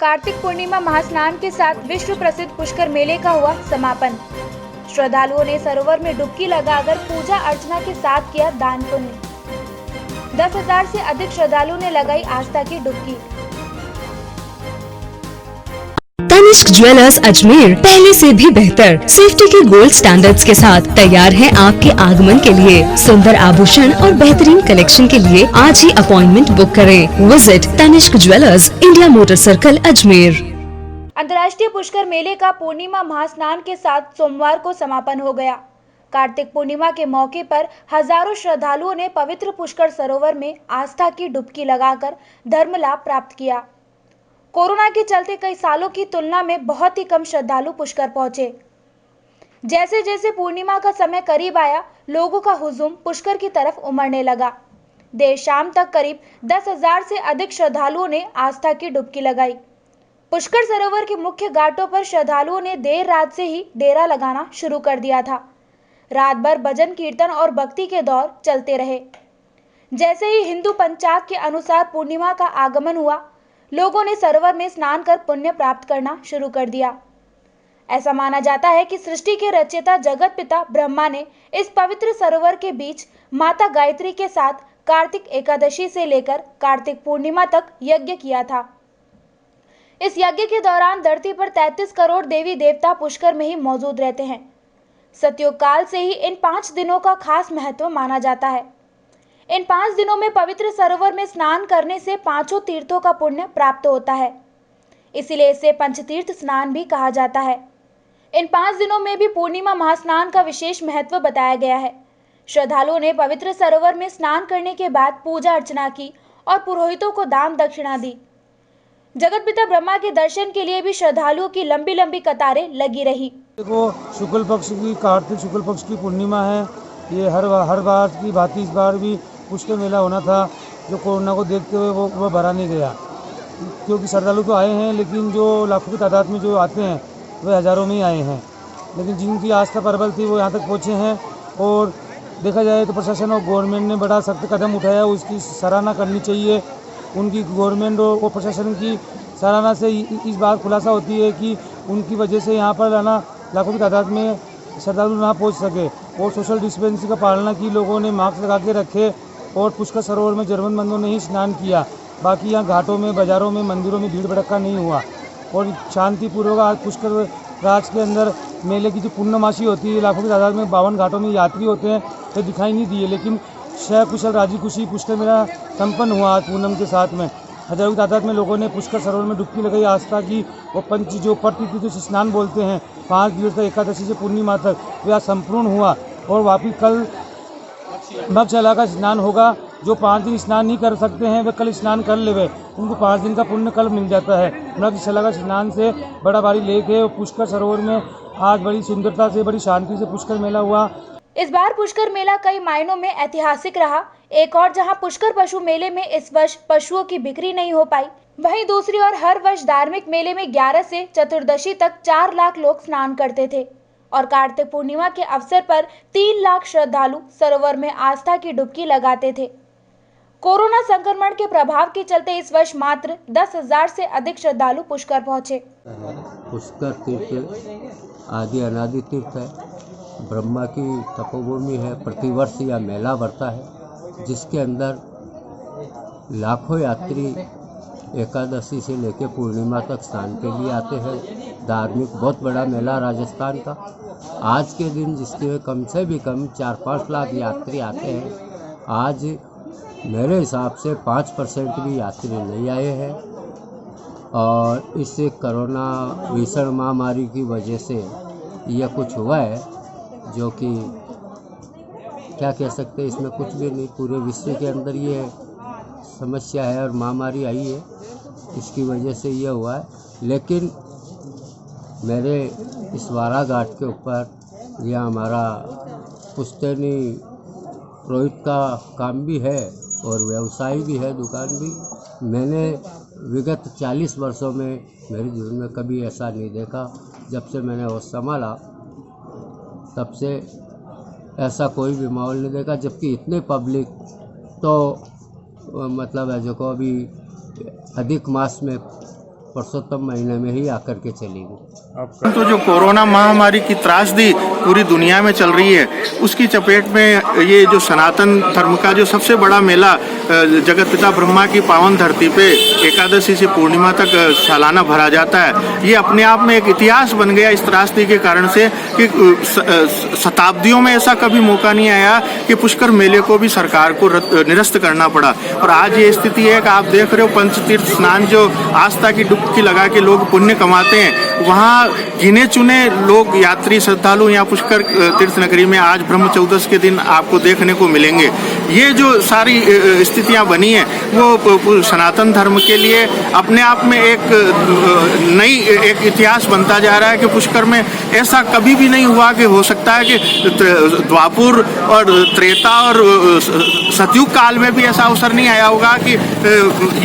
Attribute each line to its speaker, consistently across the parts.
Speaker 1: कार्तिक पूर्णिमा महास्नान के साथ विश्व प्रसिद्ध पुष्कर मेले का हुआ समापन। श्रद्धालुओं ने सरोवर में डुबकी लगाकर पूजा अर्चना के साथ किया दान पुण्य। 10,000 से अधिक श्रद्धालुओं ने लगाई आस्था की डुबकी।
Speaker 2: तनिष्क ज्वेलर्स अजमेर पहले से भी बेहतर सेफ्टी के गोल्ड स्टैंडर्ड्स के साथ तैयार है आपके आगमन के लिए। सुंदर आभूषण और बेहतरीन कलेक्शन के लिए आज ही अपॉइंटमेंट बुक करें। Visit Tanishq jewellers, India motor circle, Ajmer.
Speaker 1: अंतर्राष्ट्रीय पुष्कर मेले का पूर्णिमा महास्नान के साथ सोमवार को समापन हो गया। कार्तिक पूर्णिमा के मौके पर हजारों श्रद्धालुओं ने पवित्र पुष्कर सरोवर में आस्था की डुबकी लगाकर धर्म लाभ प्राप्त किया। कोरोना के चलते कई सालों की तुलना में बहुत ही कम श्रद्धालु पुष्कर पहुंचे। जैसे जैसे पूर्णिमा का समय करीब आया, लोगों का हुजूम पुष्कर की तरफ उमड़ने लगा। देर शाम तक करीब 10,000 से अधिक श्रद्धालुओं ने आस्था की डुबकी लगाई। पुष्कर सरोवर के मुख्य घाटों पर श्रद्धालुओं ने देर रात से ही डेरा लगाना शुरू कर दिया था। रात भर भजन कीर्तन और भक्ति के दौर चलते रहे। जैसे ही हिंदू पंचांग के अनुसार पूर्णिमा का आगमन हुआ, लोगों ने सरोवर में स्नान कर पुण्य प्राप्त करना शुरू कर दिया। ऐसा माना जाता है कि सृष्टि के रचयिता जगत पिता ब्रह्मा ने इस पवित्र सरोवर के बीच माता गायत्री के साथ कार्तिक एकादशी से लेकर कार्तिक पूर्णिमा तक यज्ञ किया था। इस यज्ञ के दौरान धरती पर 33 करोड़ देवी देवता पुष्कर में ही मौजूद रहते हैं। सतयुग काल से ही इन 5 दिनों का खास महत्व माना जाता है। इन 5 दिनों में पवित्र सरोवर में स्नान करने से 5 तीर्थों का पुण्य प्राप्त होता है। इसीलिए इसे पंचतीर्थ स्नान भी कहा जाता है। इन 5 दिनों में भी पूर्णिमा महास्नान का विशेष महत्व बताया गया है। श्रद्धालुओं ने पवित्र सरोवर में स्नान करने के बाद पूजा अर्चना की और पुरोहितों को दान दक्षिणा दी। जगत पिता ब्रह्मा के दर्शन के लिए भी श्रद्धालुओं की लंबी लंबी कतारें लगी रही।
Speaker 3: देखो, शुक्ल पक्ष की कार्तिक शुक्ल पक्ष की पूर्णिमा है। ये हर बार की भांति इस बार भी पुष्कर मेला होना था, जो कोरोना को देखते हुए वो भरा नहीं गया, क्योंकि श्रद्धालु तो आए हैं, लेकिन जो लाखों की तादाद में जो आते हैं वे हज़ारों में ही आए हैं। लेकिन जिनकी आस्था प्रबल थी वो यहाँ तक पहुँचे हैं। और देखा जाए तो प्रशासन और गवर्नमेंट ने बड़ा सख्त कदम उठाया, उसकी सराहना करनी चाहिए। उनकी गवर्नमेंट और प्रशासन की सराहना से इस बात खुलासा होती है कि उनकी वजह से यहाँ पर आना लाखों की तादाद में श्रद्धालु ना पहुँच सके। और सोशल डिस्टेंसिंग का पालना की, लोगों ने मास्क लगा के रखे और पुष्कर सरोवर में जरूरतमंदों ने ही स्नान किया। बाकी यहाँ घाटों में, बाजारों में, मंदिरों में भीड़ भड़का नहीं हुआ और शांतिपूर्वक आज पुष्कर राज के अंदर मेले की जो पूर्णमासी होती है, लाखों की तादाद में 52 घाटों में यात्री होते हैं, तो दिखाई नहीं दिए। लेकिन कुशल राजी खुशी पुष्कर मेला संपन्न हुआ आज पूनम के साथ में। हजारों की तादाद में लोगों ने पुष्कर सरोवर में डुबकी लगाई आस्था की। और पंच जो प्रतिथि स्नान बोलते हैं, 5 दिवस तक एकादशी से पूर्णिमा तक, वह आज संपूर्ण हुआ। और वापिस कल मगशला का स्नान होगा। जो 5 दिन स्नान नहीं कर सकते हैं वे कल स्नान कर ले, उनको 5 दिन का पुण्य कल मिल जाता है। मगशला का स्नान से बड़ा भारी लेक है। और पुष्कर सरोवर में आज बड़ी सुंदरता से, बड़ी शांति से पुष्कर मेला हुआ।
Speaker 1: इस बार पुष्कर मेला कई मायनों में ऐतिहासिक रहा। एक और जहां पुष्कर पशु मेले में इस वर्ष पशुओं की बिक्री नहीं हो पाई, वहीं दूसरी ओर हर वर्ष धार्मिक मेले में 11 से चतुर्दशी तक 4 लाख लोग स्नान करते थे और कार्तिक पूर्णिमा के अवसर पर 3 लाख श्रद्धालु सरोवर में आस्था की डुबकी लगाते थे। कोरोना संक्रमण के प्रभाव के चलते इस वर्ष मात्र 10,000 से अधिक श्रद्धालु पुष्कर पहुंचे।
Speaker 4: पुष्कर तीर्थ आदि अनादि तीर्थ है, ब्रह्मा की तपोभूमि है। प्रतिवर्ष यह मेला बढ़ता है, जिसके अंदर लाखों यात्री एकादशी से लेकर पूर्णिमा तक स्नान के लिए आते हैं। धार्मिक बहुत बड़ा मेला राजस्थान का। आज के दिन जिसके कम से भी कम 4-5 लाख यात्री आते हैं, आज मेरे हिसाब से 5% भी यात्री नहीं आए हैं। और इस कोरोना भीषण महामारी की वजह से यह कुछ हुआ है, जो कि क्या कह सकते हैं, इसमें कुछ भी नहीं। पूरे विश्व के अंदर ये समस्या है और महामारी आई है, इसकी वजह से ये हुआ है। लेकिन मेरे इस वारा घाट के ऊपर यह हमारा पुश्तैनी पुरोहित का काम भी है और व्यवसाय भी है, दुकान भी। मैंने विगत 40 वर्षों में मेरे जीवन में कभी ऐसा नहीं देखा। जब से मैंने होश संभाला तब से ऐसा कोई भी माहौल नहीं देखा। जबकि इतने पब्लिक तो मतलब है, जो को अभी अधिक मास में पुरुषोत्तम महीने में ही आकर के चली गई।
Speaker 5: तो जो कोरोना महामारी की त्रासदी पूरी दुनिया में चल रही है, उसकी चपेट में ये जो सनातन धर्म का जो सबसे बड़ा मेला जगत पिता ब्रह्मा की पावन धरती पे एकादशी से पूर्णिमा तक सालाना भरा जाता है, ये अपने आप में एक इतिहास बन गया इस त्रासदी के कारण से कि शताब्दियों में ऐसा कभी मौका नहीं आया कि पुष्कर मेले को भी सरकार को निरस्त करना पड़ा। और आज ये स्थिति है कि आप देख रहे हो पंचतीर्थ स्नान जो आस्था की डुबकी लगा के लोग पुण्य कमाते हैं, वहाँ गिने चुने लोग यात्री श्रद्धालु यहाँ पुष्कर तीर्थ नगरी में आज ब्रह्म चौदस के दिन आपको देखने को मिलेंगे। ये जो सारी स्थितियाँ बनी हैं वो सनातन धर्म के लिए अपने आप में एक नई एक इतिहास बनता जा रहा है कि पुष्कर में ऐसा कभी भी नहीं हुआ कि हो सकता है कि द्वापुर और त्रेता और सतयुग काल में भी ऐसा अवसर नहीं आया होगा कि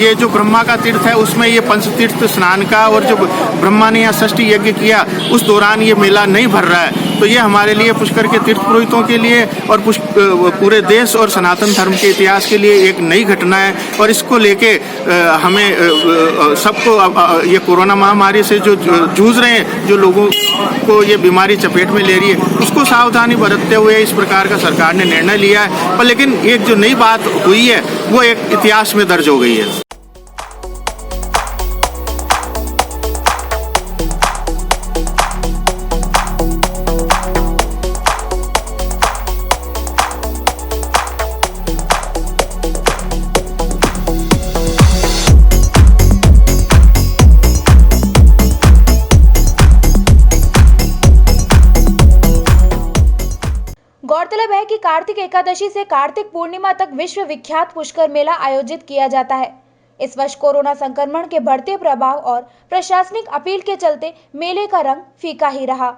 Speaker 5: ये जो ब्रह्मा का तीर्थ है उसमें ये पंचतीर्थ स्नान का और जो ब्रह्मा ने यहाँ षष्ठी यज्ञ किया उस दौरान ये मेला नहीं भर रहा है। तो ये हमारे लिए पुष्कर के तीर्थ पुरोहितों के लिए और पूरे देश और सनातन धर्म के इतिहास के लिए एक नई घटना है। और इसको लेके हमें सबको ये कोरोना महामारी से जो जूझ रहे हैं, जो लोगों को ये बीमारी चपेट में ले रही है, उसको सावधानी बरतते हुए इस प्रकार का सरकार ने निर्णय लिया है। पर लेकिन एक जो नई बात हुई है वो एक इतिहास में दर्ज हो गई है।
Speaker 1: गौरतलब है कि कार्तिक एकादशी से कार्तिक पूर्णिमा तक विश्व विख्यात पुष्कर मेला आयोजित किया जाता है। इस वर्ष कोरोना संक्रमण के बढ़ते प्रभाव और प्रशासनिक अपील के चलते मेले का रंग फीका ही रहा।